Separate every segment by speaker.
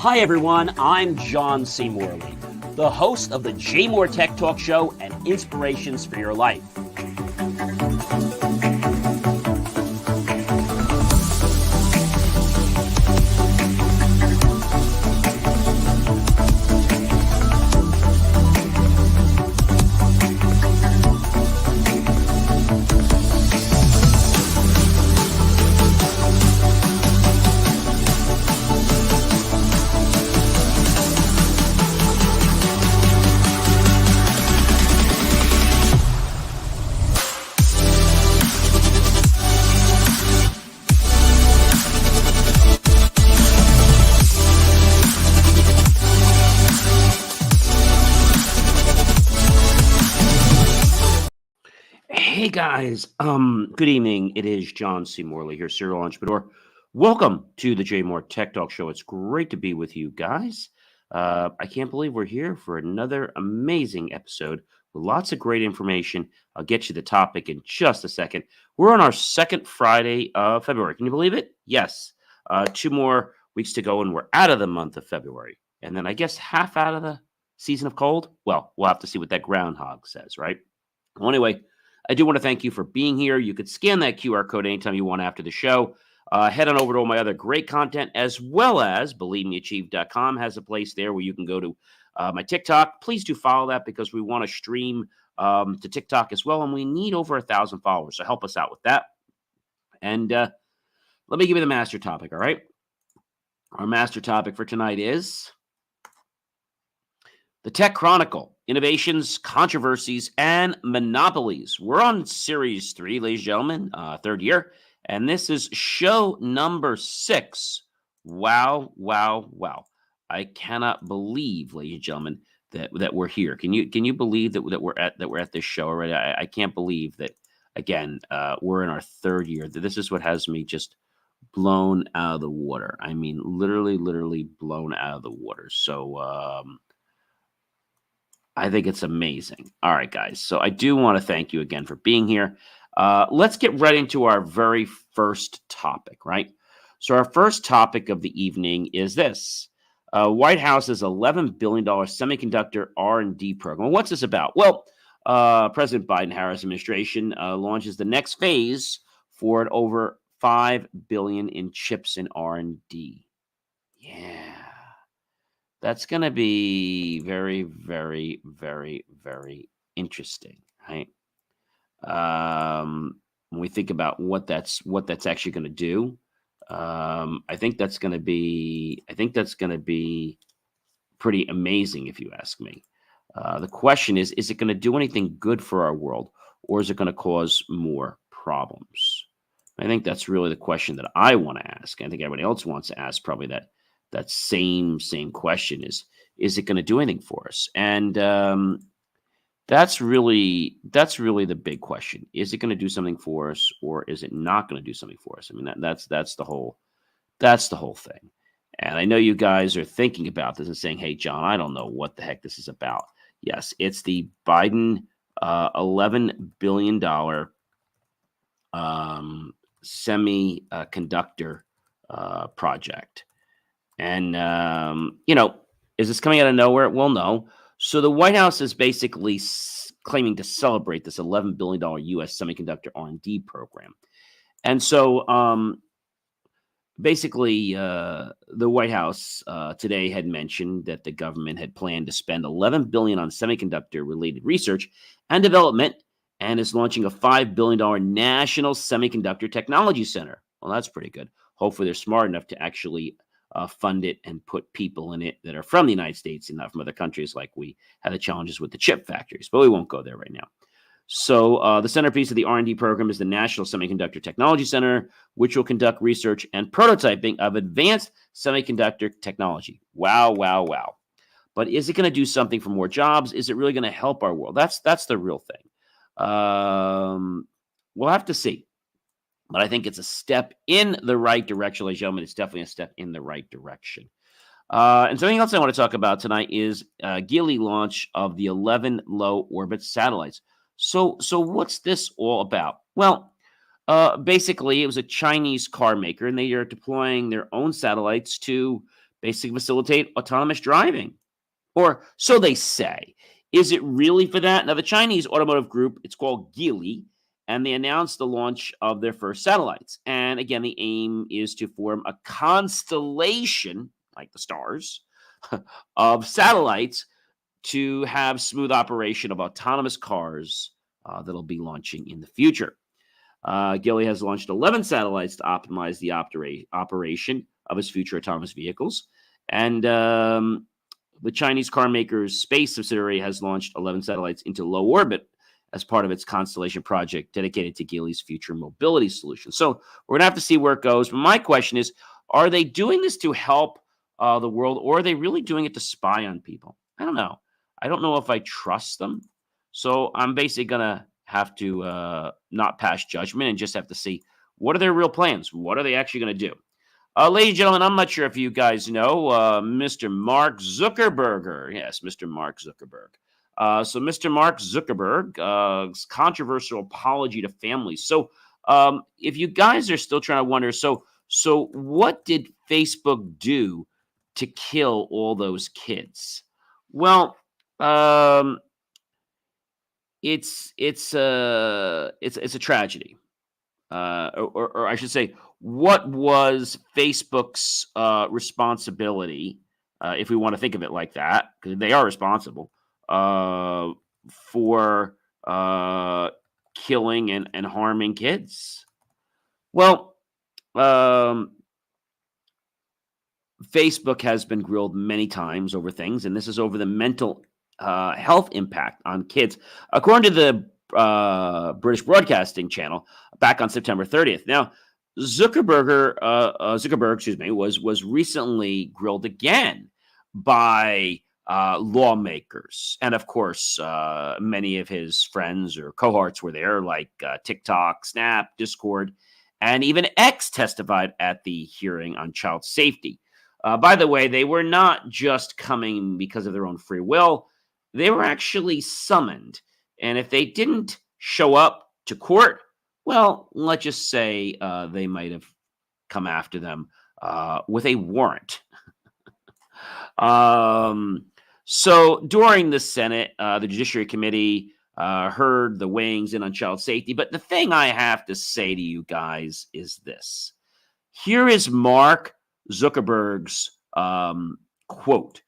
Speaker 1: Hi, everyone. I'm John C. Morley, the host of the JMOR Tech Talk Show and Inspirations for Your Life. Hey guys, good evening. It is John C. Morley here, serial entrepreneur. Welcome to the JMOR Tech Talk Show. It's great to be with you guys. I can't believe we're here for another amazing episode with lots of great information. I'll get you the topic in just a second. We're on our second Friday of February. Can you believe it? Yes. 2 more weeks to go and we're out of the month of February. And then I guess half out of the season of cold. Well, we'll have to see what that groundhog says, right? Well, anyway, I do want to thank you for being here. You could scan that QR code anytime you want after the show. Head on over to all my other great content, as well as BelieveMeAchieve.com has a place there where you can go to my TikTok. Please do follow that because we want to stream to TikTok as well, and we need over 1,000 followers, so help us out with that. And let me give you the master topic, all right? Our master topic for tonight is the Tech Chronicle, Innovations, Controversies, and Monopolies. We're on Series 3, ladies and gentlemen, third year, and this is show number 6. Wow, wow, wow. I cannot believe, ladies and gentlemen, that we're here. Can you believe that we're at this show already? I can't believe that, again, we're in our third year. This is what has me just blown out of the water. I mean, literally blown out of the water. So, I think it's amazing. All right, guys. So I do want to thank you again for being here. Let's get right into our very first topic, right? So our first topic of the evening is this. White House's $11 billion semiconductor R&D program. What's this about? Well, President Biden-Harris administration launches the next phase for it over $5 billion in chips in R&D. Yeah. That's going to be very, very, very, very interesting, right? When we think about what that's actually going to do, I think that's going to be pretty amazing, if you ask me. The question is it going to do anything good for our world, or is it going to cause more problems? I think that's really the question that I want to ask. I think everybody else wants to ask probably that same question is it going to do anything for us? And that's really the big question. Is it going to do something for us, or is it not going to do something for us? I mean, that's the whole thing. And I know you guys are thinking about this and saying, hey, John, I don't know what the heck this is about. Yes, it's the Biden $11 billion semiconductor project. And, is this coming out of nowhere? Well, no. So the White House is basically claiming to celebrate this $11 billion U.S. semiconductor R&D program. And so basically the White House today had mentioned that the government had planned to spend $11 billion on semiconductor-related research and development and is launching a $5 billion National Semiconductor Technology Center. Well, that's pretty good. Hopefully they're smart enough to actually fund it and put people in it that are from the United States and not from other countries, like we had the challenges with the chip factories, but we won't go there right now. So the centerpiece of the R&D program is the National Semiconductor Technology Center, which will conduct research and prototyping of advanced semiconductor technology. Wow, wow, wow. But is it going to do something for more jobs? Is it really going to help our world? That's the real thing. We'll have to see. But I think it's a step in the right direction, ladies and gentlemen. It's definitely a step in the right direction. And something else I want to talk about tonight is Geely launch of the 11 low orbit satellites. So what's this all about? Well, basically, it was a Chinese car maker, and they are deploying their own satellites to basically facilitate autonomous driving. Or so they say. Is it really for that? Now, the Chinese automotive group, it's called Geely, and they announced the launch of their first satellites. And again, the aim is to form a constellation, like the stars, of satellites to have smooth operation of autonomous cars that'll be launching in the future. Geely has launched 11 satellites to optimize the operation of its future autonomous vehicles. And the Chinese car maker's space subsidiary has launched 11 satellites into low orbit as part of its constellation project dedicated to Geely's future mobility solution. So we're going to have to see where it goes. But my question is, are they doing this to help the world, or are they really doing it to spy on people? I don't know. I don't know if I trust them. So I'm basically going to have to not pass judgment and just have to see what are their real plans? What are they actually going to do? Ladies and gentlemen, I'm not sure if you guys know Mr. Mark Zuckerberg. Yes, Mr. Mark Zuckerberg. So Mr. Mark Zuckerberg's controversial apology to families. So if you guys are still trying to wonder, so what did Facebook do to kill all those kids? Well, it's a tragedy, or I should say, what was Facebook's responsibility, if we want to think of it like that, because they are responsible for killing and harming kids? Well, Facebook has been grilled many times over things, and this is over the mental health impact on kids, according to the British Broadcasting Channel back on September 30th. Now, Zuckerberg, was recently grilled again by lawmakers, and of course, many of his friends or cohorts were there, like TikTok, Snap, Discord, and even X testified at the hearing on child safety. By the way, they were not just coming because of their own free will. They were actually summoned. And if they didn't show up to court, well, let's just say they might have come after them with a warrant. So during the Senate, the Judiciary Committee heard the weighings in on child safety. But the thing I have to say to you guys is this. Here is Mark Zuckerberg's quote.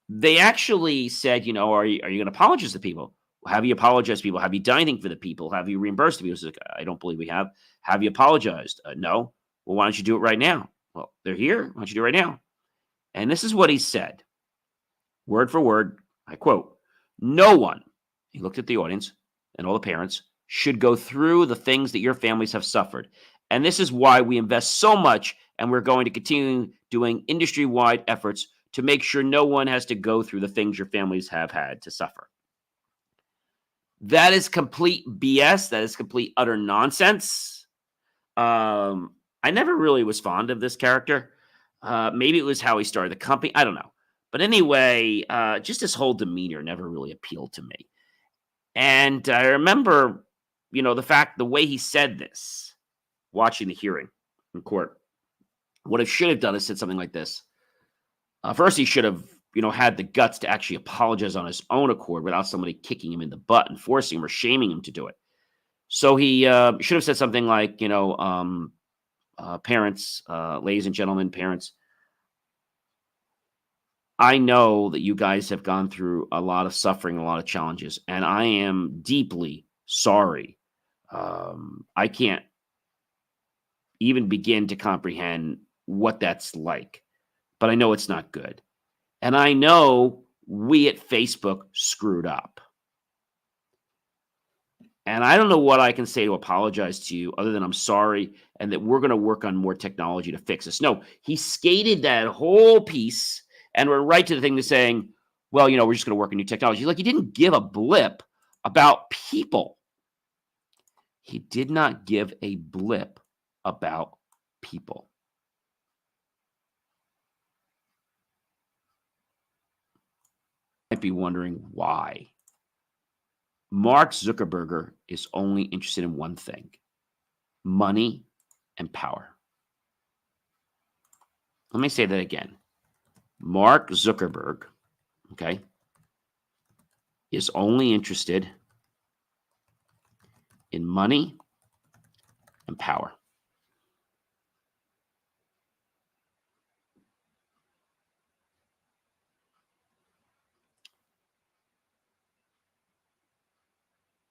Speaker 1: They actually said, are you going to apologize to people? Have you apologized to people? Have you done anything for the people? Have you reimbursed the people? Like, I don't believe we have. Have you apologized? No. Well, why don't you do it right now? Well, they're here. Why don't you do it right now? And this is what he said, word for word. I quote, "No one," he looked at the audience and all the parents, "should go through the things that your families have suffered. And this is why we invest so much, and we're going to continue doing industry-wide efforts to make sure no one has to go through the things your families have had to suffer." That is complete BS. That is complete utter nonsense. I never really was fond of this character. Maybe it was how he started the company. I don't know. But anyway, just his whole demeanor never really appealed to me. And I remember, the way he said this, watching the hearing in court. What he should have done is said something like this. First, he should have, had the guts to actually apologize on his own accord without somebody kicking him in the butt and forcing him or shaming him to do it. So he should have said something like, parents, ladies and gentlemen, parents, I know that you guys have gone through a lot of suffering, a lot of challenges, and I am deeply sorry. I can't even begin to comprehend what that's like, but I know it's not good. And I know we at Facebook screwed up. And I don't know what I can say to apologize to you other than I'm sorry and that we're going to work on more technology to fix this. No, he skated that whole piece and we're right to the thing to saying, well, we're just going to work on new technology. Like, he didn't give a blip about people. He did not give a blip about people. Might be wondering why. Mark Zuckerberg is only interested in one thing: money and power. Let me say that again. Mark Zuckerberg, okay, is only interested in money and power.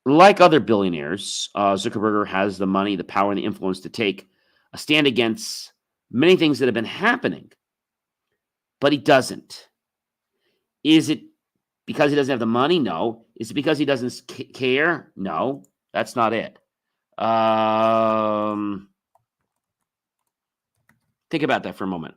Speaker 1: Like other billionaires, Zuckerberg has the money, the power, and the influence to take a stand against many things that have been happening, but he doesn't. Is it because he doesn't have the money? No. Is it because he doesn't care? No, that's not it. Think about that for a moment.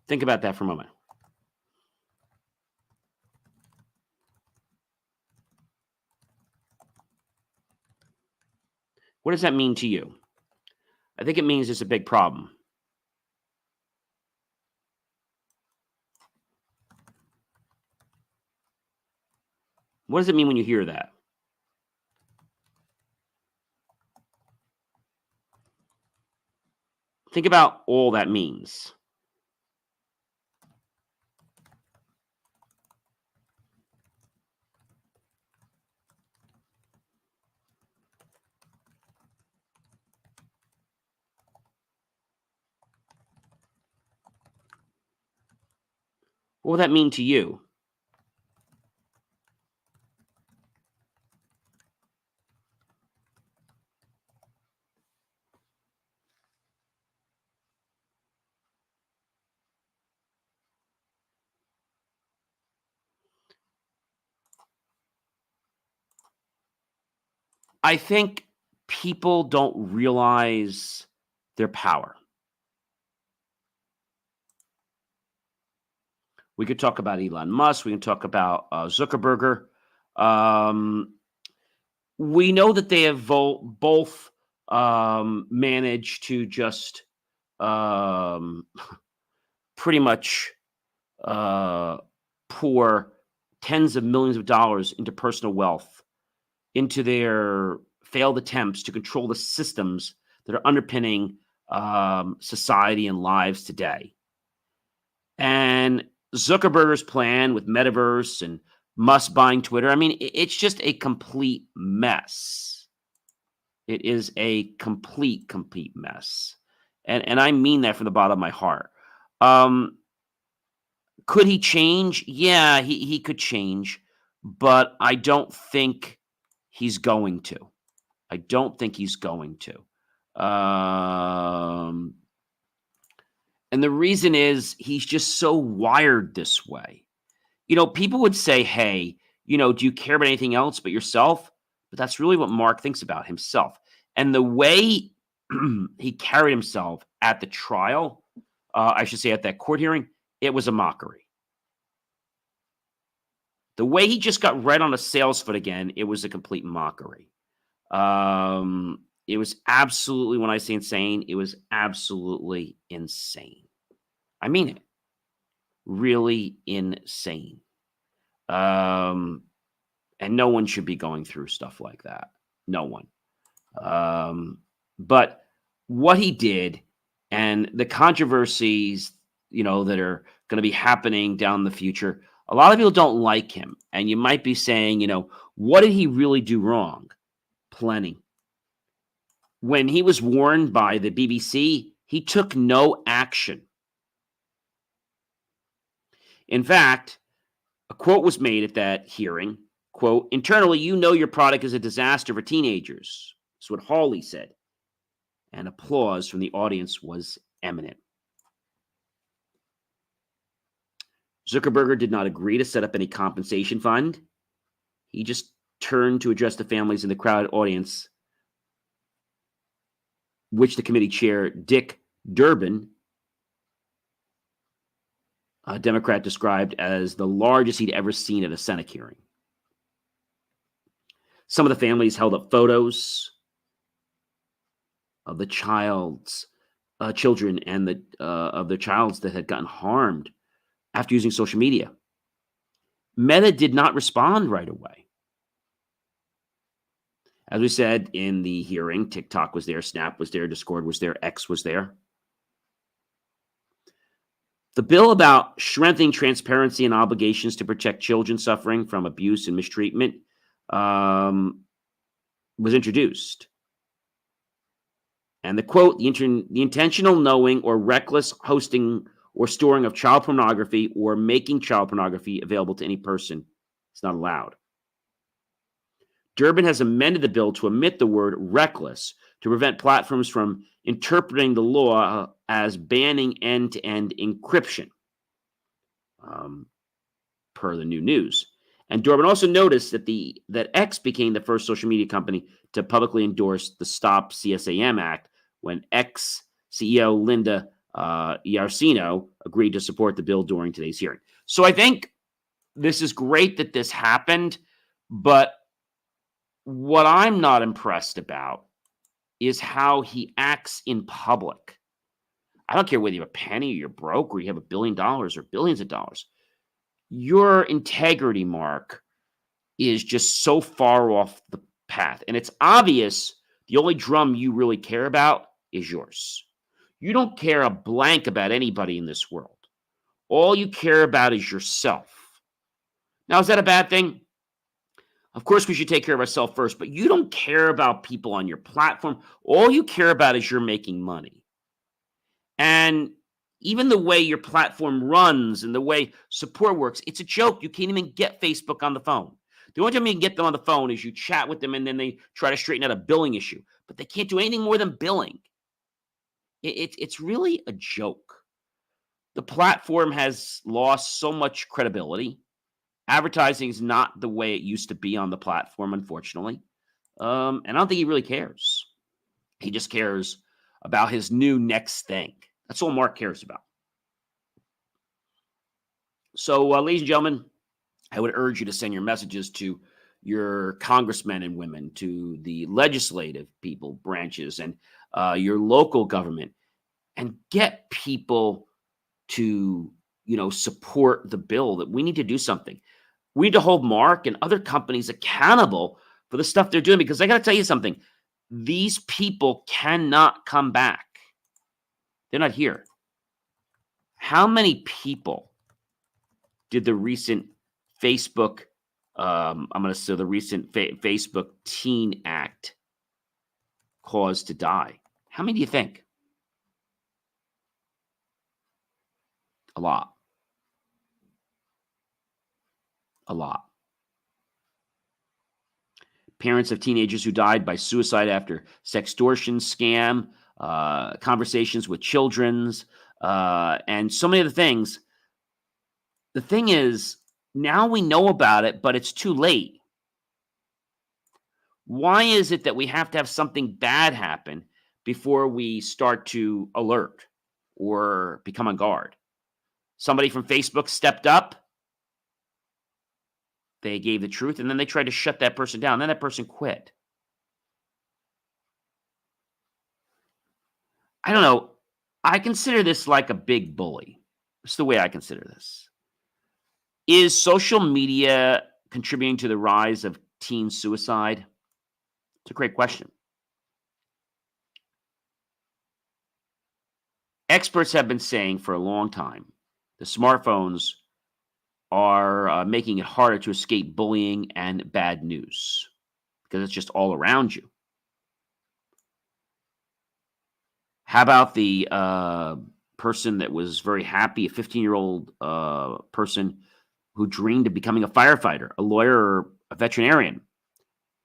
Speaker 1: Think about that for a moment. What does that mean to you? I think it means it's a big problem. What does it mean when you hear that? Think about all that means. What would that mean to you? I think people don't realize their power. We could talk about Elon Musk. We can talk about Zuckerberg. We know that they have both managed to just um, pretty much pour tens of millions of dollars into personal wealth, into their failed attempts to control the systems that are underpinning society and lives today. And Zuckerberg's plan with Metaverse and Musk buying Twitter, I mean, it's just a complete mess. It is a complete mess. And I mean that from the bottom of my heart. Could he change? Yeah, he could change, but I don't think he's going to. I don't think he's going to. And the reason is he's just so wired this way. People would say, hey, do you care about anything else but yourself? But that's really what Mark thinks about himself. And the way he carried himself at the trial, I should say at that court hearing, it was a mockery. The way he just got right on a sales foot again, it was a complete mockery. It was absolutely, when I say insane, it was absolutely insane. I mean it. Really insane. And no one should be going through stuff like that. No one. But what he did and the controversies, that are going to be happening down the future, a lot of people don't like him. And you might be saying, what did he really do wrong? Plenty. When he was warned by the BBC, he took no action. In fact, a quote was made at that hearing, quote, internally, your product is a disaster for teenagers. That's what Hawley said. And applause from the audience was eminent. Zuckerberg did not agree to set up any compensation fund. He just turned to address the families in the crowded audience, which the committee chair, Dick Durbin, a Democrat described as the largest he'd ever seen at a Senate hearing. Some of the families held up photos of the children and of their childs that had gotten harmed after using social media. Meta did not respond right away. As we said in the hearing, TikTok was there, Snap was there, Discord was there, X was there. The bill about strengthening transparency and obligations to protect children suffering from abuse and mistreatment was introduced. And the quote, the intentional knowing or reckless hosting or storing of child pornography or making child pornography available to any person is not allowed. Durbin has amended the bill to omit the word reckless to prevent platforms from interpreting the law as banning end-to-end encryption, per the new news. And Durbin also noticed that X became the first social media company to publicly endorse the Stop CSAM Act when X CEO Linda Iacino agreed to support the bill during today's hearing. So I think this is great that this happened, but what I'm not impressed about is how he acts in public. I don't care whether you have a penny or you're broke or you have $1 billion or billions of dollars. Your integrity, Mark, is just so far off the path. And it's obvious the only drum you really care about is yours. You don't care a blank about anybody in this world. All you care about is yourself. Now, is that a bad thing? Of course, we should take care of ourselves first, but you don't care about people on your platform. All you care about is you're making money. And even the way your platform runs and the way support works, it's a joke. You can't even get Facebook on the phone. The only time you can get them on the phone is you chat with them and then they try to straighten out a billing issue. But they can't do anything more than billing. It's really a joke. The platform has lost so much credibility. Advertising is not the way it used to be on the platform, unfortunately. And I don't think he really cares. He just cares about his new next thing. That's all Mark cares about. So, ladies and gentlemen, I would urge you to send your messages to your congressmen and women, to the legislative people, branches, and your local government, and get people to, support the bill. That we need to do something. We need to hold Mark and other companies accountable for the stuff they're doing, because I got to tell you something. These people cannot come back. They're not here. How many people did the recent Facebook, the recent Facebook Teen Act cause to die? How many do you think? A lot. A lot. Parents of teenagers who died by suicide after sextortion scam, conversations with children's, and so many other things. The thing is, now we know about it, but it's too late. Why is it that we have to have something bad happen before we start to alert or become on guard? Somebody from Facebook stepped up. They gave the truth, and then they tried to shut that person down. Then that person quit. I don't know. I consider this like a big bully. It's the way I consider this. Is social media contributing to the rise of teen suicide? It's a great question. Experts have been saying for a long time the smartphones are making it harder to escape bullying and bad news because it's just all around you. How about the person that was very happy, a 15-year-old person who dreamed of becoming a firefighter, a lawyer, or a veterinarian?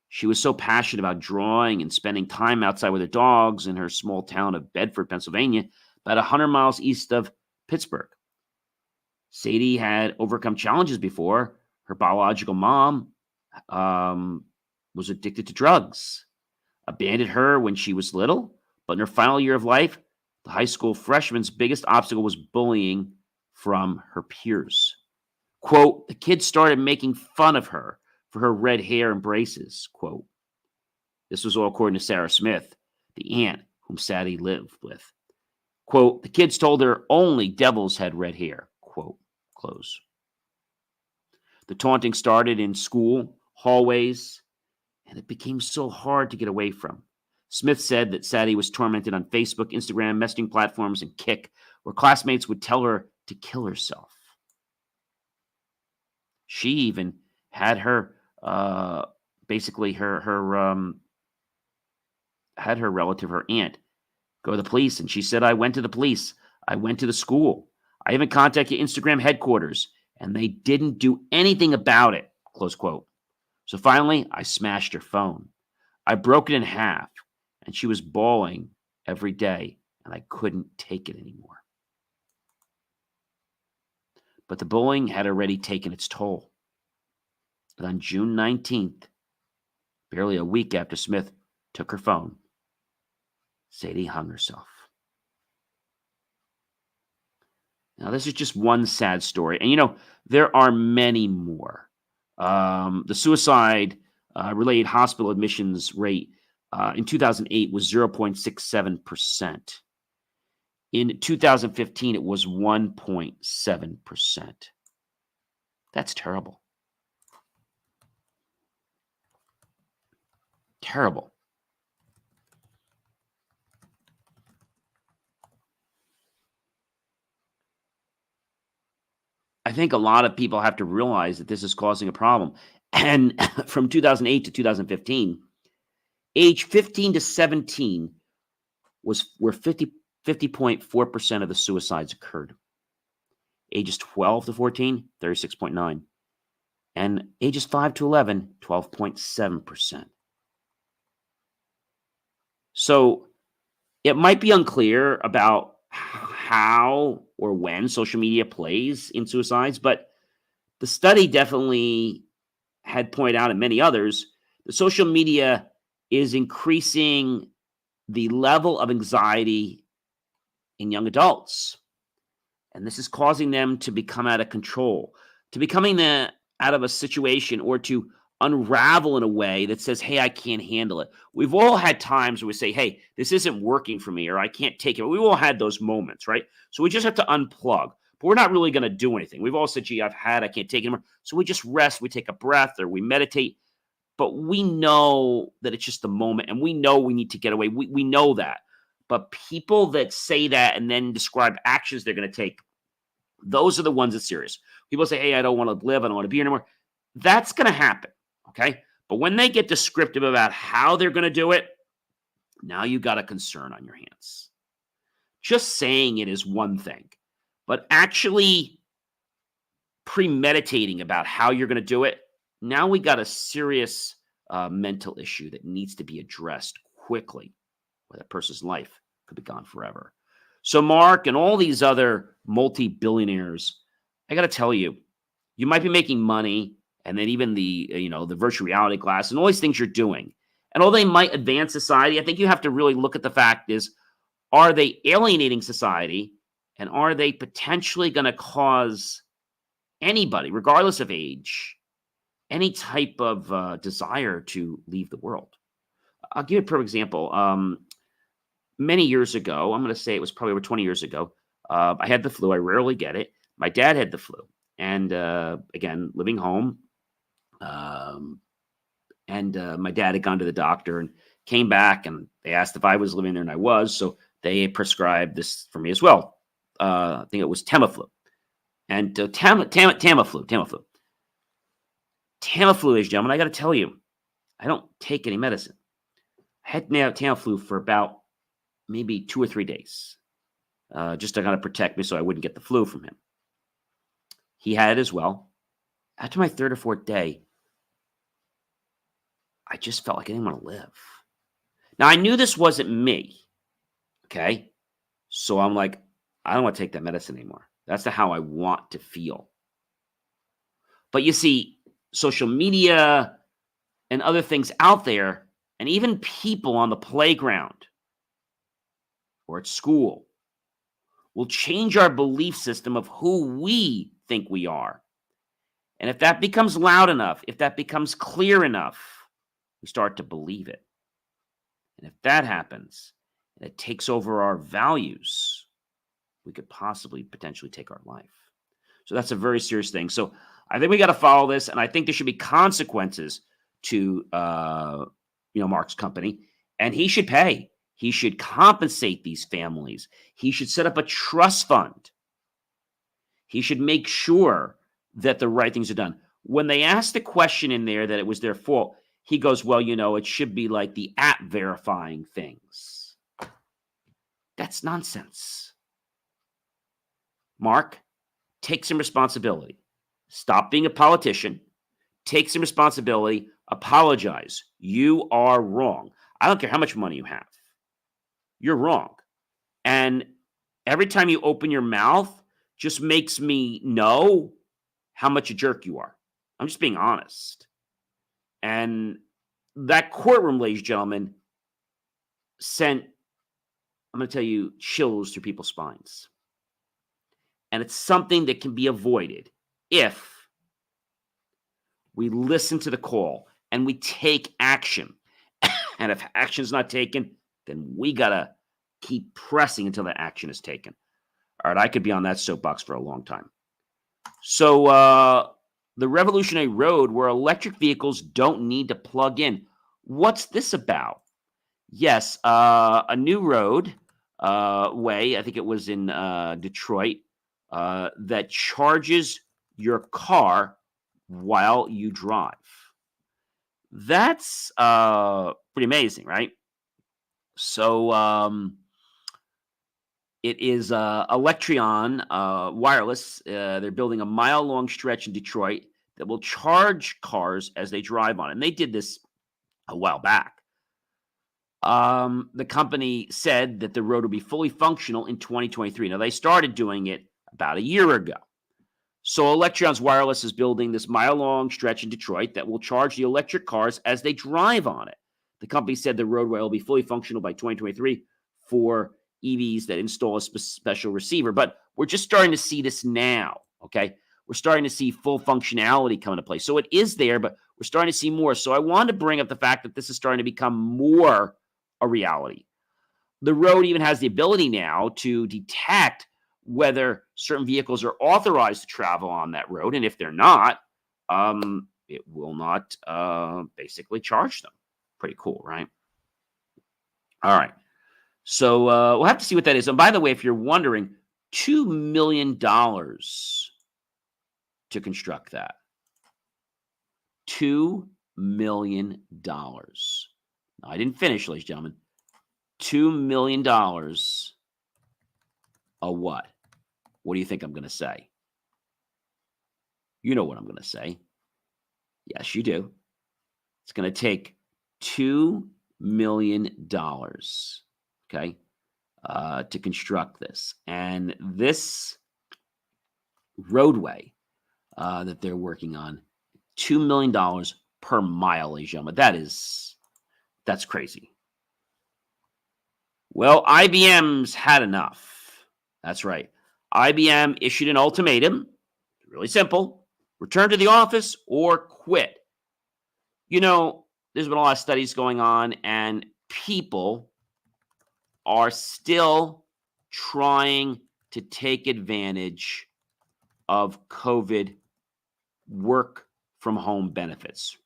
Speaker 1: She was so passionate about drawing and spending time outside with her dogs in her small town of Bedford, Pennsylvania, about 100 miles east of Pittsburgh. Sadie had overcome challenges before. Her biological mom was addicted to drugs, abandoned her when she was little, but in her final year of life, the high school freshman's biggest obstacle was bullying from her peers. Quote, the kids started making fun of her for her red hair and braces. Quote, this was all according to Sarah Smith, the aunt whom Sadie lived with. Quote, the kids told her only devils had red hair. Quote, close. The taunting started in school, hallways, and it became so hard to get away from. Smith said that Sadie was tormented on Facebook, Instagram, messaging platforms, and Kik, where classmates would tell her to kill herself. She even had her, basically had her relative, her aunt, go to the police, and she said, I went to the police. I went to the school. I even contacted Instagram headquarters, and they didn't do anything about it, close quote. So finally, I smashed her phone. I broke it in half, and she was bawling every day, and I couldn't take it anymore. But the bullying had already taken its toll. And on June 19th, barely a week after Smith took her phone, Sadie hung herself. Now, this is just one sad story. And, there are many more. The suicide-related hospital admissions rate in 2008 was 0.67%. In 2015, it was 1.7%. That's terrible. Terrible. I think a lot of people have to realize that this is causing a problem. And from 2008 to 2015, age 15 to 17 where 50.4% of the suicides occurred. Ages 12 to 14, 36.9. And ages 5 to 11, 12.7%. So it might be unclear about how or when social media plays in suicides, but the study definitely had pointed out, and many others, that social media is increasing the level of anxiety in young adults. And this is causing them to become out of control, to becoming out of a situation, or to unravel in a way that says, hey, I can't handle it. We've all had times where we say, hey, this isn't working for me, or I can't take it. We've all had those moments, right? So we just have to unplug. But we're not really going to do anything. We've all said, gee, I can't take it anymore. So we just rest, we take a breath, or we meditate. But we know that it's just the moment, and we know we need to get away. We know that. But people that say that and then describe actions they're going to take, those are the ones that's serious. People say, hey, I don't want to live. I don't want to be here anymore. That's going to happen. Okay. But when they get descriptive about how they're going to do it, now you got a concern on your hands. Just saying it is one thing, but actually premeditating about how you're going to do it, now we got a serious mental issue that needs to be addressed quickly, or that person's life could be gone forever. So Mark and all these other multi-billionaires, I got to tell you, you might be making money, and then even the virtual reality glass and all these things you're doing, and although they might advance society, I think you have to really look at the fact is, are they alienating society, and are they potentially going to cause anybody, regardless of age, any type of desire to leave the world? I'll give you a perfect example. Many years ago, I'm going to say it was probably over 20 years ago, I had the flu. I rarely get it. My dad had the flu. And again, living home. My dad had gone to the doctor and came back, and they asked if I was living there, and I was. So they prescribed this for me as well. I think it was Tamiflu. And Tamiflu. Tamiflu, ladies and gentlemen, I got to tell you, I don't take any medicine. I had Tamiflu for about maybe 2 or 3 days, just to kind of protect me so I wouldn't get the flu from him. He had it as well. After my 3rd or 4th day, I just felt like I didn't want to live. Now, I knew this wasn't me, okay? So I'm like, I don't want to take that medicine anymore. That's not how I want to feel. But you see, social media and other things out there, and even people on the playground or at school, will change our belief system of who we think we are. And if that becomes loud enough, if that becomes clear enough, we start to believe it. And if that happens, and it takes over our values, we could possibly potentially take our life. So that's a very serious thing. So I think we got to follow this, and I think there should be consequences to Mark's company, and he should pay. He should compensate these families. He should set up a trust fund. He should make sure that the right things are done. When they asked the question in there that it was their fault, he goes, well, it should be like the app verifying things. That's nonsense. Mark, take some responsibility. Stop being a politician. Take some responsibility. Apologize. You are wrong. I don't care how much money you have. You're wrong. And every time you open your mouth, just makes me know how much a jerk you are. I'm just being honest. And that courtroom, ladies and gentlemen, sent, I'm going to tell you, chills through people's spines. And it's something that can be avoided if we listen to the call and we take action. And if action's not taken, then we got to keep pressing until the action is taken. All right, I could be on that soapbox for a long time. So the revolutionary road where electric vehicles don't need to plug in. What's this about? Yes, a new road way, I think it was in Detroit, that charges your car while you drive. That's pretty amazing, right? So it is Electron Wireless. They're building a mile-long stretch in Detroit that will charge cars as they drive on it. And they did this a while back. The company said that the road will be fully functional in 2023. Now, they started doing it about a year ago. So Electron's Wireless is building this mile-long stretch in Detroit that will charge the electric cars as they drive on it. The company said the roadway will be fully functional by 2023 for EVs that install a special receiver. But we're just starting to see this now, okay? We're starting to see full functionality come into play. So it is there, but we're starting to see more. So I wanted to bring up the fact that this is starting to become more a reality. The road even has the ability now to detect whether certain vehicles are authorized to travel on that road. And if they're not, it will not basically charge them. Pretty cool, right? All right. So we'll have to see what that is. And by the way, if you're wondering, $2 million to construct that. $2 million. Now, I didn't finish, ladies and gentlemen. $2 million a what? What do you think I'm going to say? You know what I'm going to say. Yes, you do. It's going to take $2 million, okay, to construct this. And this roadway that they're working on, $2 million per mile, ladies and gentlemen. That's crazy. Well, IBM's had enough. That's right. IBM issued an ultimatum. Really simple. Return to the office or quit. There's been a lot of studies going on, and people are still trying to take advantage of COVID work from home benefits.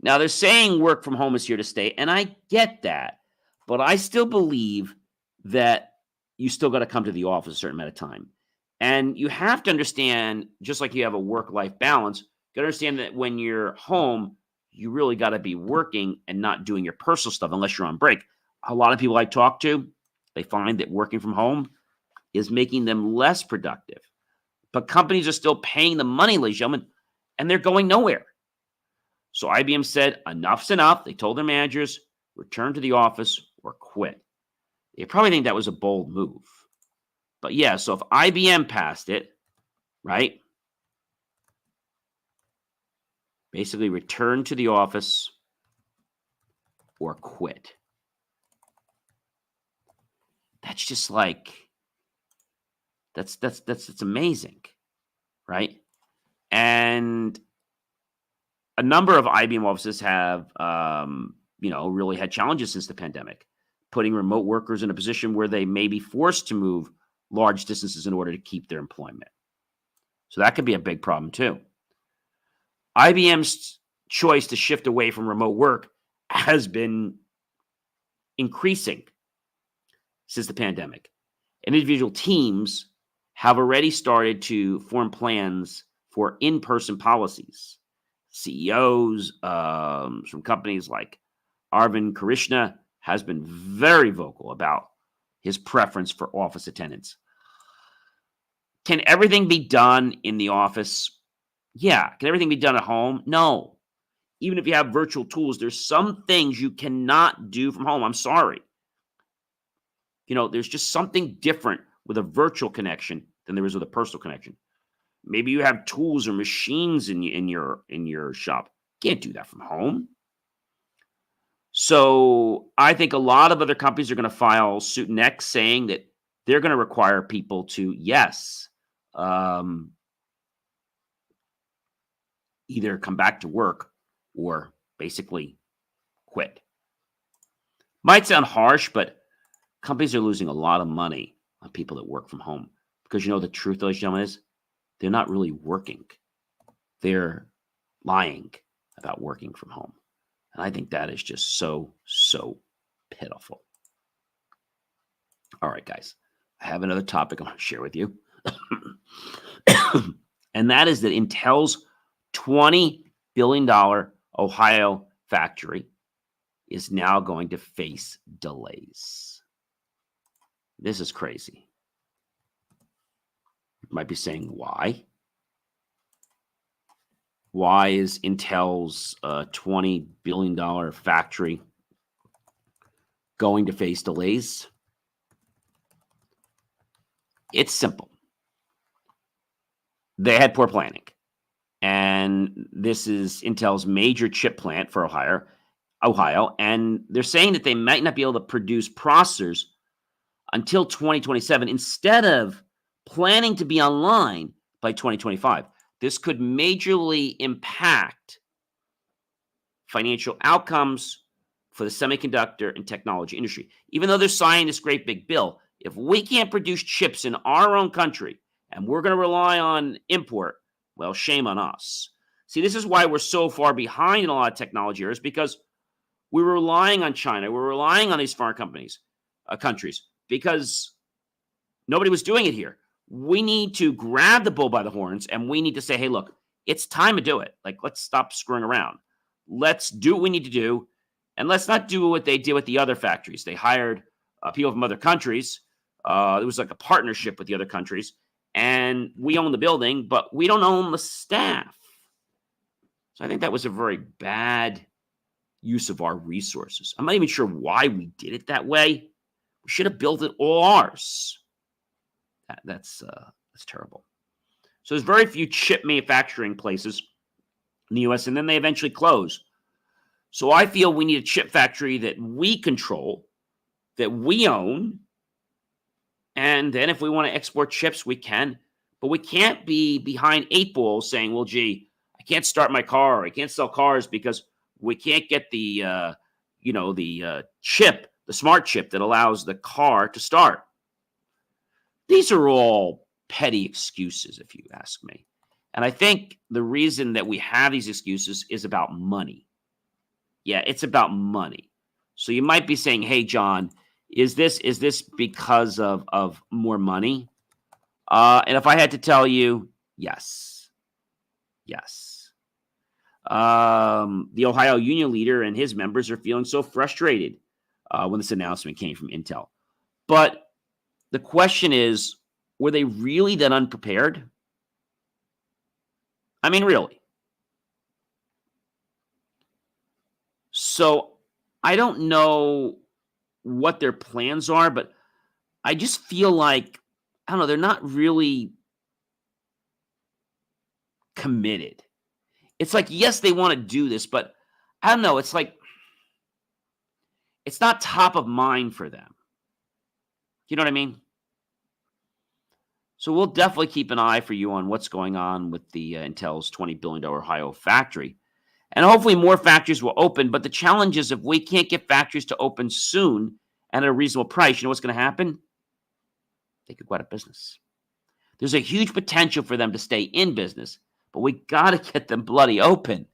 Speaker 1: Now, they're saying work from home is here to stay, and I get that, but I still believe that you still got to come to the office a certain amount of time. And you have to understand, just like you have a work-life balance, you got to understand that when you're home, you really got to be working and not doing your personal stuff unless you're on break. A lot of people I talk to, they find that working from home is making them less productive. But companies are still paying the money, ladies and gentlemen, and they're going nowhere. So IBM said, enough's enough. They told their managers, return to the office or quit. They probably think that was a bold move. But yeah, so if IBM passed it, right, basically return to the office or quit. That's just like that's amazing, right? And a number of IBM offices have, really had challenges since the pandemic, putting remote workers in a position where they may be forced to move large distances in order to keep their employment. So that could be a big problem too. IBM's choice to shift away from remote work has been increasing since the pandemic. And individual teams have already started to form plans for in-person policies. CEOs from companies like Arvind Krishna has been very vocal about his preference for office attendance. Can everything be done in the office? Yeah. Can everything be done at home? No. Even if you have virtual tools, there's some things you cannot do from home. I'm sorry. There's just something different with a virtual connection than there is with a personal connection. Maybe you have tools or machines in your shop. Can't do that from home. So I think a lot of other companies are going to file suit next, saying that they're going to require people to, yes, either come back to work or basically quit. Might sound harsh, but companies are losing a lot of money on people that work from home, because the truth, ladies and gentlemen, is they're not really working. They're lying about working from home. And I think that is just so pitiful. All right, guys, I have another topic I want to share with you. And that is that Intel's $20 billion Ohio factory is now going to face delays. This is crazy. You might be saying, why? Why is Intel's $20 billion factory going to face delays? It's simple. They had poor planning. And this is Intel's major chip plant for Ohio. And they're saying that they might not be able to produce processors until 2027 instead of planning to be online by 2025. This could majorly impact financial outcomes for the semiconductor and technology industry. Even though they're signing this great big bill, if we can't produce chips in our own country and we're going to rely on import, well, shame on us. See, this is why we're so far behind in a lot of technology areas, because we were relying on China. We're relying on these foreign countries, because nobody was doing it here. We need to grab the bull by the horns, and we need to say, hey, look, it's time to do it. Let's stop screwing around. Let's do what we need to do, and let's not do what they did with the other factories. They hired people from other countries. It was like a partnership with the other countries, and we own the building, but we don't own the staff. So I think that was a very bad use of our resources. I'm not even sure why we did it that way. We should have built it all ours. That's terrible. So there's very few chip manufacturing places in the U.S., and then they eventually close. So I feel we need a chip factory that we control, that we own, and then if we want to export chips, we can. But we can't be behind 8 ball saying, well, gee, I can't start my car, or I can't sell cars because we can't get the chip, the smart chip that allows the car to start. These are all petty excuses, if you ask me. And I think the reason that we have these excuses is about money. Yeah, it's about money. So you might be saying, hey, John, is this because of more money? And if I had to tell you, yes. Yes. The Ohio union leader and his members are feeling so frustrated when this announcement came from Intel. But the question is, were they really that unprepared? I mean, really. So I don't know what their plans are, but I just feel like, I don't know, they're not really committed. It's like, yes, they want to do this, but I don't know. It's like, it's not top of mind for them. You know what I mean? So we'll definitely keep an eye for you on what's going on with the Intel's $20 billion Ohio factory. And hopefully more factories will open. But the challenge is if we can't get factories to open soon and at a reasonable price, you know what's going to happen? They could go out of business. There's a huge potential for them to stay in business, but we got to get them bloody open.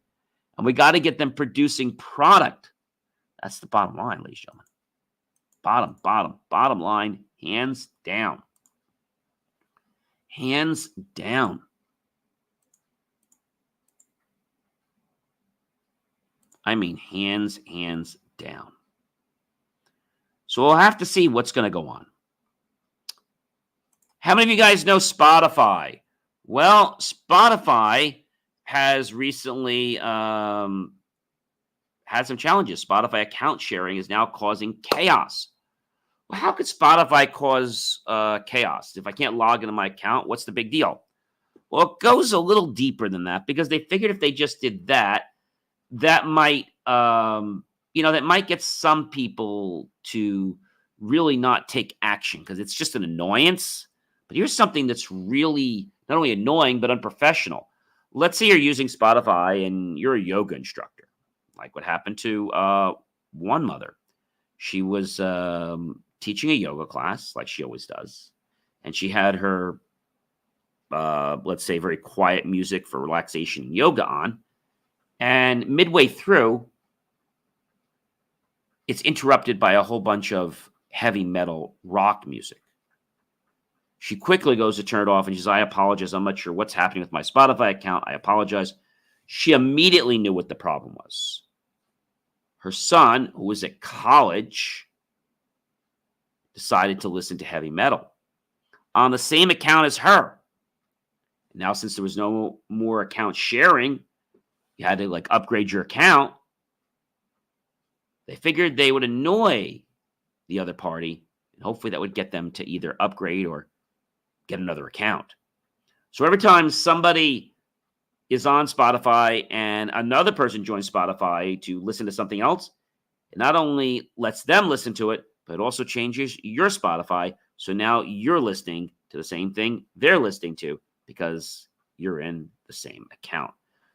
Speaker 1: And we got to get them producing product. That's the bottom line, ladies and gentlemen. Bottom line, hands down. Hands down. I mean, hands down. So we'll have to see what's going to go on. How many of you guys know Spotify? Well, Spotify has recently had some challenges. Spotify account sharing is now causing chaos. Well, how could Spotify cause chaos? If I can't log into my account, what's the big deal? Well, it goes a little deeper than that because they figured if they just did that, that might, that might get some people to really not take action because it's just an annoyance. But here's something that's really not only annoying, but unprofessional. Let's say you're using Spotify and you're a yoga instructor, like what happened to one mother. She was teaching a yoga class like she always does. And she had her, let's say, very quiet music for relaxation and yoga on. And midway through, it's interrupted by a whole bunch of heavy metal rock music. She quickly goes to turn it off and she says, I apologize. I'm not sure what's happening with my Spotify account. I apologize. She immediately knew what the problem was. Her son, who was at college, decided to listen to heavy metal on the same account as her. Now, since there was no more account sharing, you had to upgrade your account. They figured they would annoy the other party, and hopefully that would get them to either upgrade or get another account. So every time somebody is on Spotify and another person joins Spotify to listen to something else, it not only lets them listen to it, but it also changes your Spotify. So now you're listening to the same thing they're listening to because you're in the same account.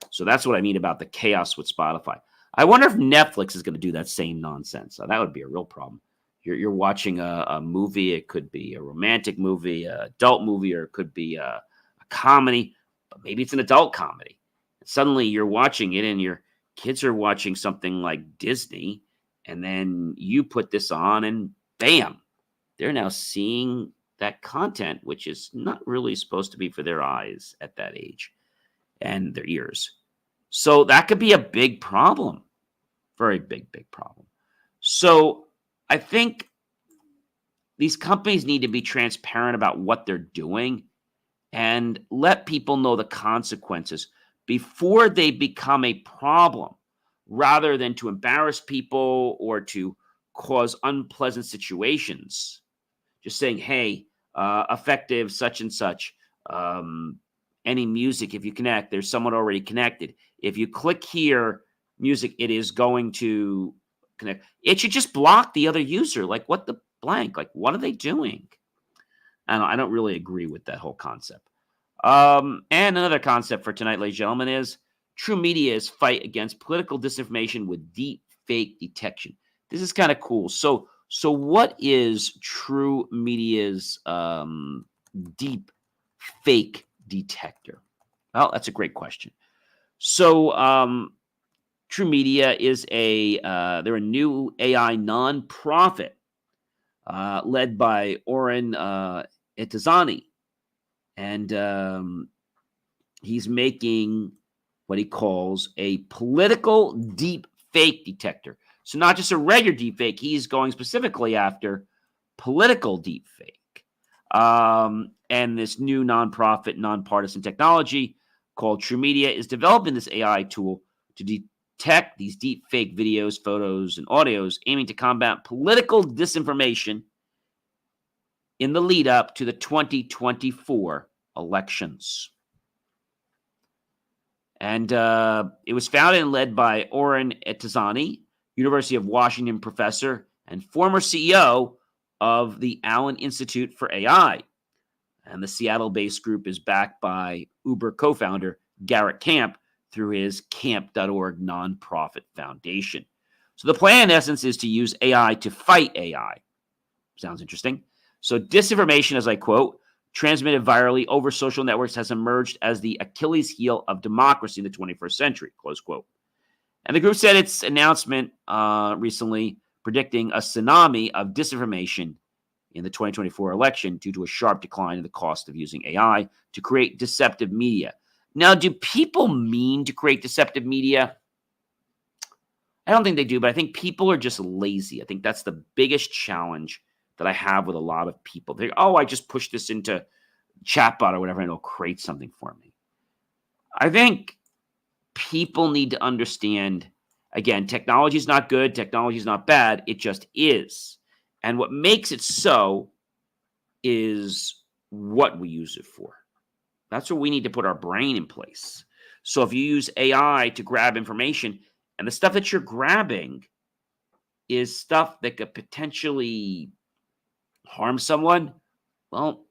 Speaker 1: So that's what I mean about the chaos with Spotify. I wonder if Netflix is going to do that same nonsense. That would be a real problem. You're watching a movie. It could be a romantic movie, an adult movie, or it could be a comedy, but maybe it's an adult comedy. Suddenly you're watching it and your kids are watching something like Disney, and then you put this on and bam, they're now seeing that content, which is not really supposed to be for their eyes at that age and their ears. So that could be a big problem. Very big problem. So I think these companies need to be transparent about what they're doing and let people know the consequences before they become a problem, rather than to embarrass people or to cause unpleasant situations. Just saying, hey, effective such and such, any music, if you connect, there's someone already connected. If you click here, music, it is going to connect. It should just block the other user. What the blank? What are they doing? I don't really agree with that whole concept. And another concept for tonight, ladies and gentlemen, is true media's fight against political disinformation with deep fake detection. This is kind of cool. So what is true media's deep fake detector? Well, that's a great question. So True Media is they're a new AI nonprofit led by Oren Etazani. And he's making what he calls a political deep fake detector. So not just a regular deep fake, he's going specifically after political deep fake. And this new nonprofit, nonpartisan technology called True Media is developing this AI tool to detect these deep fake videos, photos, and audios, aiming to combat political disinformation in the lead up to the 2024 elections. And it was founded and led by Oren Etazani, University of Washington professor and former CEO of the Allen Institute for AI. And the Seattle-based group is backed by Uber co-founder Garrett Camp through his camp.org nonprofit foundation. So the plan, in essence, is to use AI to fight AI. Sounds interesting. So disinformation, as I quote, transmitted virally over social networks has emerged as the Achilles heel of democracy in the 21st century, close quote. And the group said its announcement recently predicting a tsunami of disinformation in the 2024 election due to a sharp decline in the cost of using AI to create deceptive media. Now, do people mean to create deceptive media? I don't think they do, but I think people are just lazy. I think that's the biggest challenge that I have with a lot of people. They're, oh, I just push this into chatbot or whatever, and it'll create something for me. I think people need to understand, again, technology is not good, technology is not bad, it just is. And what makes it so is what we use it for. That's where we need to put our brain in place. So if you use AI to grab information, and the stuff that you're grabbing is stuff that could potentially harm someone, well,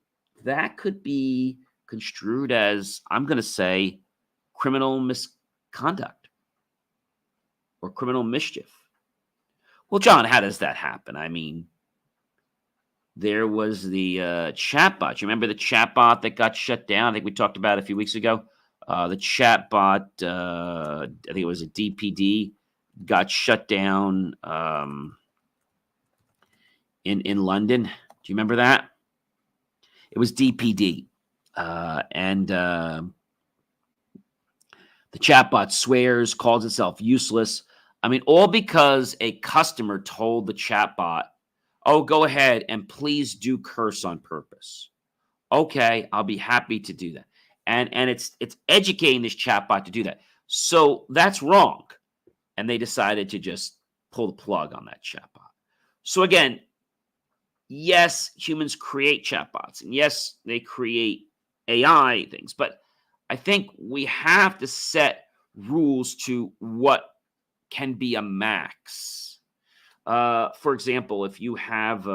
Speaker 1: that could be construed as, I'm going to say, criminal misconduct or criminal mischief. Well, John, how does that happen? I mean, there was the chatbot. You remember the chatbot that got shut down? I think we talked about it a few weeks ago. The chatbot, I think it was a DPD, got shut down in London. Do you remember that? It was DPD. And the chatbot swears, calls itself useless. I mean, all because a customer told the chatbot, oh, go ahead and please do curse on purpose. Okay, I'll be happy to do that. And it's educating this chatbot to do that. So that's wrong. And they decided to just pull the plug on that chatbot. So again, yes, humans create chatbots. And yes, they create AI things. But I think we have to set rules to what can be a max. For example, if you have,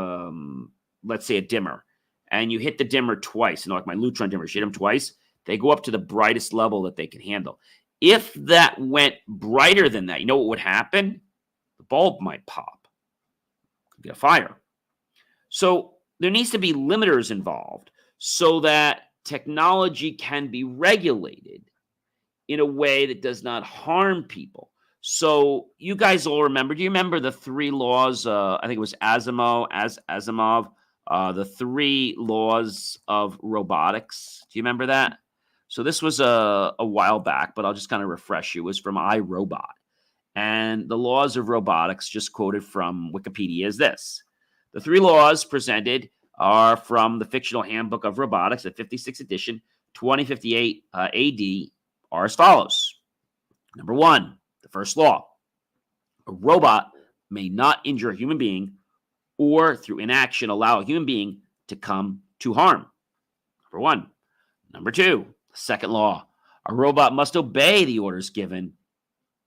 Speaker 1: let's say, a dimmer, and you hit the dimmer twice, like my Lutron dimmers, you hit them twice, they go up to the brightest level that they can handle. If that went brighter than that, you know what would happen? The bulb might pop. Could be a fire. So there needs to be limiters involved so that technology can be regulated in a way that does not harm people. So you guys all remember, do you remember the three laws? I think it was Asimov, the three laws of robotics. Do you remember that? So this was a while back, but I'll just kind of refresh you. It was from iRobot. And the laws of robotics, just quoted from Wikipedia, is this. The three laws presented are from the Fictional Handbook of Robotics, the 56th edition, 2058 AD, are as follows. Number one, the first law. A robot may not injure a human being or through inaction allow a human being to come to harm. Number one. Number two, the second law. A robot must obey the orders given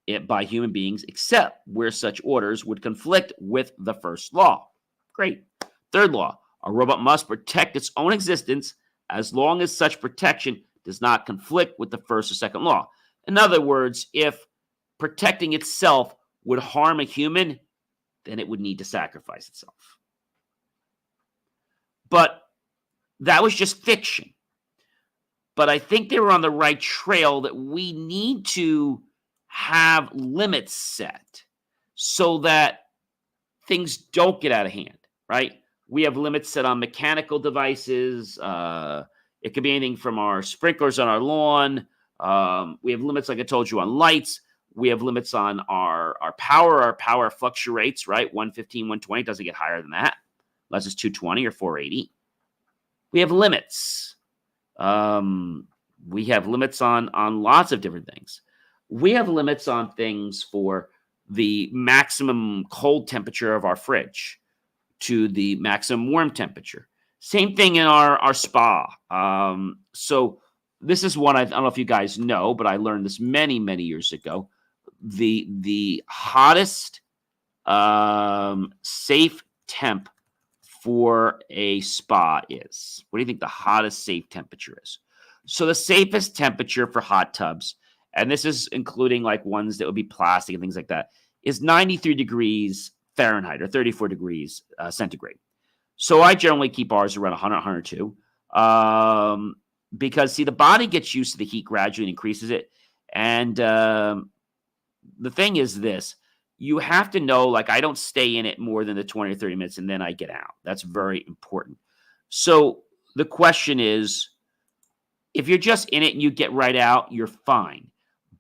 Speaker 1: it by human beings except where such orders would conflict with the first law. Great. Third law. A robot must protect its own existence as long as such protection does not conflict with the first or second law. In other words, if protecting itself would harm a human, then it would need to sacrifice itself. But that was just fiction. But I think they were on the right trail that we need to have limits set so that things don't get out of hand, right? We have limits set on mechanical devices. It could be anything from our sprinklers on our lawn. We have limits, like I told you, on lights. We have limits on our power. Our power fluctuates, right? 115, 120, doesn't get higher than that, unless it's 220 or 480. We have limits. We have limits on lots of different things. We have limits on things for the maximum cold temperature of our fridge to the maximum warm temperature. Same thing in our spa. So this is one I don't know if you guys know, but I learned this many, many years ago. The hottest safe temp for a spa is? What do you think the hottest safe temperature is? So the safest temperature for hot tubs, and this is including like ones that would be plastic and things like that, is 93 degrees Fahrenheit or 34 degrees centigrade. So I generally keep ours around 100, 102. Because, see, the body gets used to the heat gradually and increases it. And the thing is this. You have to know, like, I don't stay in it more than the 20 or 30 minutes, and then I get out. That's very important. So the question is, if you're just in it and you get right out, you're fine.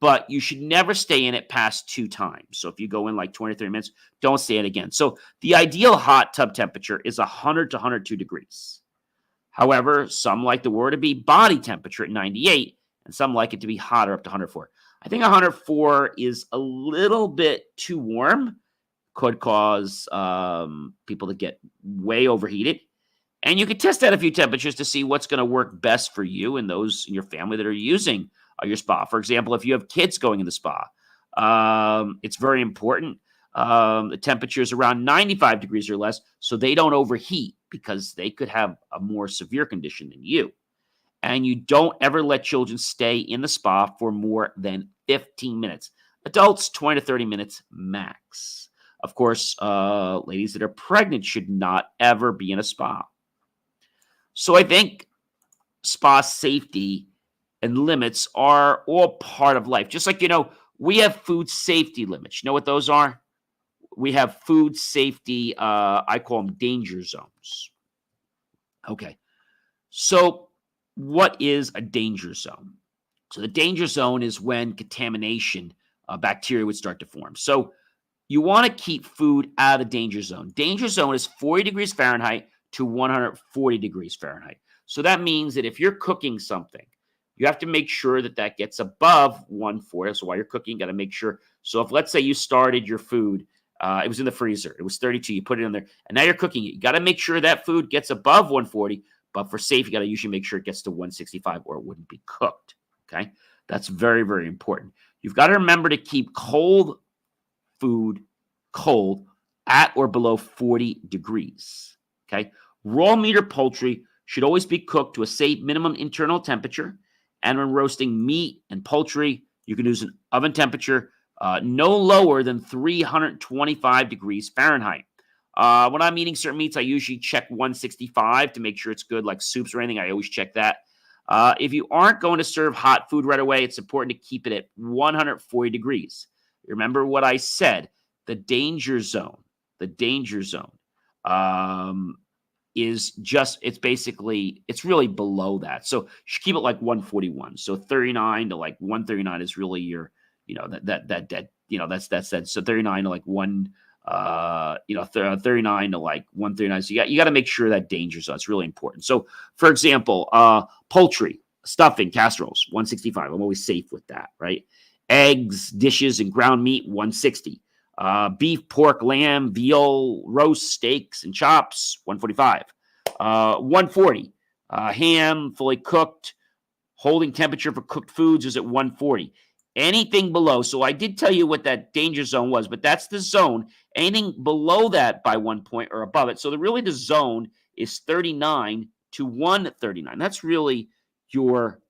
Speaker 1: But you should never stay in it past 2 times. So if you go in like 20 or 30 minutes, don't stay in again. So the ideal hot tub temperature is 100 to 102 degrees. However, some like the water to be body temperature at 98, and some like it to be hotter up to 104. I think 104 is a little bit too warm, could cause people to get way overheated. And you can test out a few temperatures to see what's going to work best for you and those in your family that are using your spa. For example, if you have kids going in the spa, it's very important. The temperature is around 95 degrees or less, so they don't overheat because they could have a more severe condition than you. And you don't ever let children stay in the spa for more than 15 minutes. Adults, 20 to 30 minutes max. Of course, ladies that are pregnant should not ever be in a spa. So I think spa safety and limits are all part of life. Just like, we have food safety limits. You know what those are? We have food safety, I call them danger zones. Okay. So what is a danger zone? So the danger zone is when contamination, bacteria would start to form. So you want to keep food out of the danger zone. Danger zone is 40 degrees Fahrenheit to 140 degrees Fahrenheit. So that means that if you're cooking something, you have to make sure that that gets above 140. So while you're cooking, you got to make sure. So if, let's say, you started your food, it was in the freezer, it was 32, you put it in there, and now you're cooking it. You got to make sure that food gets above 140, but for safe, you got to usually make sure it gets to 165 or it wouldn't be cooked, okay? That's very, very important. You've got to remember to keep cold food cold at or below 40 degrees, okay? Raw meat or poultry should always be cooked to a safe minimum internal temperature, and when roasting meat and poultry, you can use an oven temperature no lower than 325 degrees Fahrenheit. When I'm eating certain meats, I usually check 165 to make sure it's good, like soups or anything. I always check that. If you aren't going to serve hot food right away, it's important to keep it at 140 degrees. Remember what I said, the danger zone is just, it's really below that. So you should keep it like 141. So 39 to like 139 is really your, that's that. So 39 to like 39 to like 139. So you got to make sure that danger zone. It's really important. So for example, poultry, stuffing, casseroles, 165. I'm always safe with that, right? Eggs, dishes, and ground meat, 160. Beef, pork, lamb, veal, roast, steaks, and chops, 145. 140. Ham, fully cooked, holding temperature for cooked foods is at 140. Anything below, so I did tell you what that danger zone was, but that's the zone. Anything below that by 1 point or above it. So the zone is 39 to 139. That's really your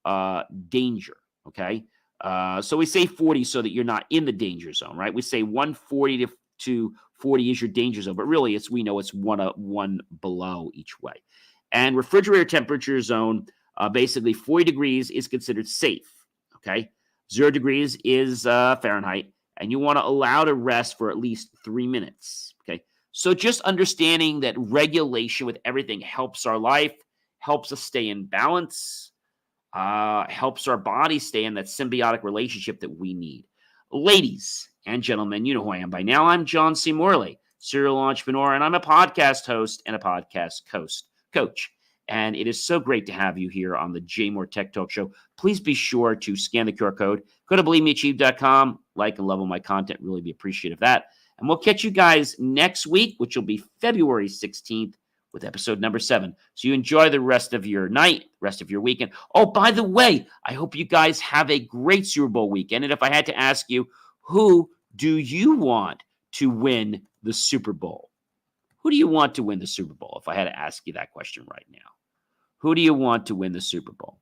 Speaker 1: danger, okay? So we say 40 so that you're not in the danger zone, right? We say 140 to 40 is your danger zone, but really we know it's one below each way. And refrigerator temperature zone, basically 40 degrees is considered safe, okay? 0 degrees is Fahrenheit, and you want to allow to rest for at least 3 minutes, okay? So just understanding that regulation with everything helps our life, helps us stay in balance, helps our body stay in that symbiotic relationship that we need. Ladies and gentlemen, you know who I am by now. I'm John C. Morley, serial entrepreneur, and I'm a podcast host and a podcast coach. And it is so great to have you here on the JMOR Tech Talk Show. Please be sure to scan the QR code. Go to believemeachieve.com. Like and love all my content. Really be appreciative of that. And we'll catch you guys next week, which will be February 16th with episode number 7. So you enjoy the rest of your night, rest of your weekend. Oh, by the way, I hope you guys have a great Super Bowl weekend. And if I had to ask you, who do you want to win the Super Bowl? Who do you want to win the Super Bowl? If I had to ask you that question right now, who do you want to win the Super Bowl?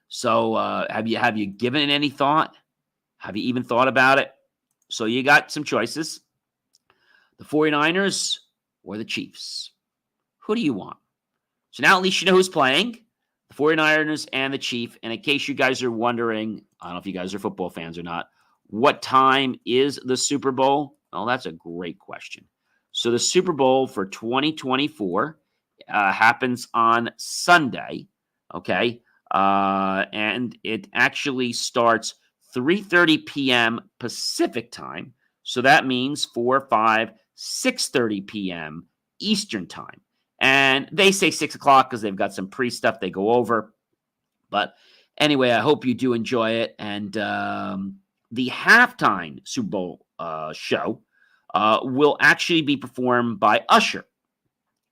Speaker 1: So have you given it any thought? Have you even thought about it? So you got some choices: the 49ers or the Chiefs. Who do you want? So now at least you know who's playing, the 49ers and the Chiefs. And in case you guys are wondering, I don't know if you guys are football fans or not, what time is the Super Bowl? Well, that's a great question. So the Super Bowl for 2024 happens on Sunday, okay? And it actually starts 3:30 p.m. Pacific time. So that means 4, 5, 6:30 p.m. Eastern time. And they say 6 o'clock because they've got some pre-stuff they go over. But anyway, I hope you do enjoy it. And the halftime Super Bowl show will actually be performed by Usher.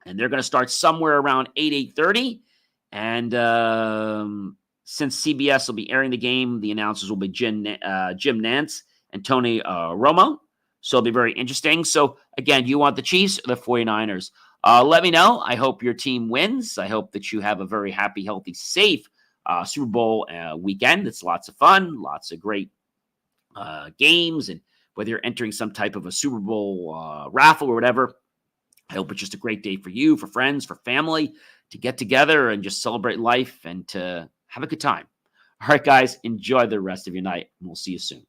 Speaker 1: And they're going to start somewhere around 8:30. And since CBS will be airing the game, the announcers will be Jim Nantz and Tony Romo. So it'll be very interesting. So, again, you want the Chiefs or the 49ers? Let me know. I hope your team wins. I hope that you have a very happy, healthy, safe Super Bowl weekend. It's lots of fun, lots of great games. And whether you're entering some type of a Super Bowl raffle or whatever, I hope it's just a great day for you, for friends, for family, to get together and just celebrate life and to have a good time. All right, guys, enjoy the rest of your night, and we'll see you soon.